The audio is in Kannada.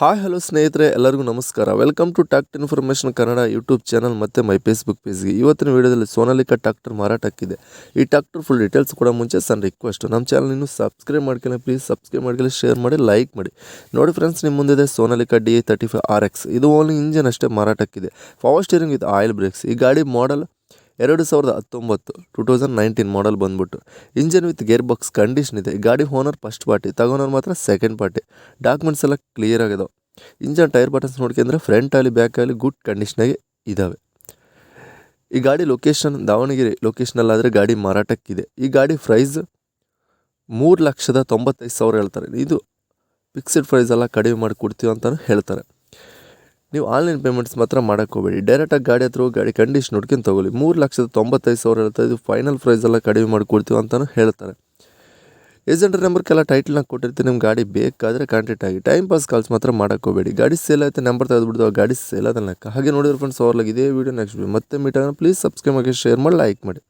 ಹಾಯ್ ಹಲೋ ಸ್ನೇಹಿತರೆ, ಎಲ್ಲರಿಗೂ ನಮಸ್ಕಾರ. Welcome to tact information Kannada YouTube channel ಮತ್ತು ಮೈ ಫೇಸ್ಬುಕ್ ಪೇಜ್ಗೆ. ಇವತ್ತಿನ ವಿಡಿಯೋದಲ್ಲಿ ಸೋನಾಲಿಕಾ ಟ್ರ್ಯಾಕ್ಟರ್ ಮಾರಾಟಕ್ಕಿದೆ. ಈ ಟ್ರ್ಯಾಕ್ಟರ್ ಫುಲ್ ಡೀಟೇಲ್ಸ್ ಕೂಡ ಮುಂಚೆ ಸಣ್ಣ ರಿಕ್ವೆಸ್ಟ್, ನಮ್ಮ ಚಾನಲ್ ಇನ್ನೂ ಸಬ್ಸ್ಕ್ರೈಬ್ ಮಾಡ್ಕೊಳ್ಳಿ, ಪ್ಲೀಸ್ ಸಬ್ಸ್ಕ್ರೈಬ್ ಮಾಡ್ಕೊಳ್ಳಿ, ಶೇರ್ ಮಾಡಿ, ಲೈಕ್ ಮಾಡಿ. ನೋಡಿ ಫ್ರೆಂಡ್ಸ್, ನಿಮ್ಮ ಮುಂದಿದೆ ಸೋನಾಲಿಕಾ DI-35 RX. ಇದು ಓನ್ಲಿ ಇಂಜಿನ್ ಅಷ್ಟೇ ಮಾರಾಟಕ್ಕಿದೆ. Power steering with oil brakes. ಈ ಗಾಡಿ ಮಾಡಲ್ 2019 ಮಾಡಲ್ ಬಂದ್ಬಿಟ್ಟು. Engine with gear box condition ಇದೆ. ಗಾಡಿ ಓನರ್ ಫಸ್ಟ್ ಪಾರ್ಟಿ, ತಗೊಂಡವ್ರು ಮಾತ್ರ ಸೆಕೆಂಡ್ ಪಾರ್ಟಿ. ಡಾಕ್ಯುಮೆಂಟ್ಸ್ ಎಲ್ಲ ಕ್ಲಿಯರ್ ಆಗಿದಾವೆ. ಇಂಜನ್ ಟೈರ್ ಬಟನ್ಸ್ ನೋಡ್ಕೊಂಡ್ರೆ ಫ್ರಂಟ್ ಆಗಲಿ ಬ್ಯಾಕ್ ಆಗಲಿ ಗುಡ್ ಕಂಡೀಷನಾಗೆ ಇದ್ದಾವೆ. ಈ ಗಾಡಿ ಲೊಕೇಶನ್ ದಾವಣಗೆರೆ ಲೊಕೇಶನಲ್ಲಾದರೆ ಗಾಡಿ ಮಾರಾಟಕ್ಕಿದೆ. ಈ ಗಾಡಿ ಪ್ರೈಸ್ 3,95,000 ಹೇಳ್ತಾರೆ. ಇದು ಫಿಕ್ಸ್ಡ್ ಪ್ರೈಸ್ ಎಲ್ಲ ಕಡಿಮೆ ಮಾಡಿ ಕೊಡ್ತೀವಿ ಅಂತಲೂ ಹೇಳ್ತಾರೆ. ನೀವು ಆನ್ಲೈನ್ ಪೇಮೆಂಟ್ಸ್ ಮಾತ್ರ ಮಾಡೋಕ್ಕೆ ಹೋಗಬೇಡಿ. ಡೈರೆಕ್ಟಾಗಿ ಗಾಡಿ ಹತ್ರ ಹೋಗಿ ಗಾಡಿ ಕಂಡೀಷನ್ ನೋಡ್ಕೊಂಡು ತೊಗೊಳ್ಳಿ. 3,95,000 ಹೇಳ್ತಾರೆ. ಇದು ಫೈನಲ್ ಪ್ರೈಸ್ ಎಲ್ಲ ಕಡಿಮೆ ಮಾಡಿ ಕೊಡ್ತೀವಿ ಅಂತಲೂ ಹೇಳ್ತಾರೆ. ಏಜೆಂಟ್ ನಂಬರ್ಗೆಲ್ಲ ಟೈಟಲ್ನಾಗ ಕೊಟ್ಟಿರ್ತೀನಿ. ನಿಮ್ಮ ಗಾಡಿ ಬೇಕಾದರೆ ಕಾಂಟ್ಯಾಕ್ಟ್ ಆಗಿ. ಟೈಮ್ ಪಾಸ್ ಕಾಲ್ಸ್ ಮಾತ್ರ ಮಾಡೋಕ್ಕೆ ಹೋಗಬೇಡಿ. ಗಾಡಿ ಸೇಲ್ ಆಯಿತು ನಂಬರ್ ತೆಗೆದುಬಿಡ್ತು, ಗಾಡಿ ಸೇಲ್ ಆದ ಲೆಕ್ಕ. ಹಾಗೆ ನೋಡಿದ್ರೆ ಫ್ರೆಂಡ್ಸ್, ಅವ್ರಲಾಗ ಇದೇ ವೀಡಿಯೋ ನೆಕ್ಸ್ಟ್ ಮತ್ತೆ ಮೀಟ್ ಆಗೋಣ. ಪ್ಲೀಸ್ ಸಬ್ಸ್ಕ್ರೈಬ್ ಮಾಡಿ, ಶೇರ್ ಮಾಡಿ, ಲೈಕ್ ಮಾಡಿ.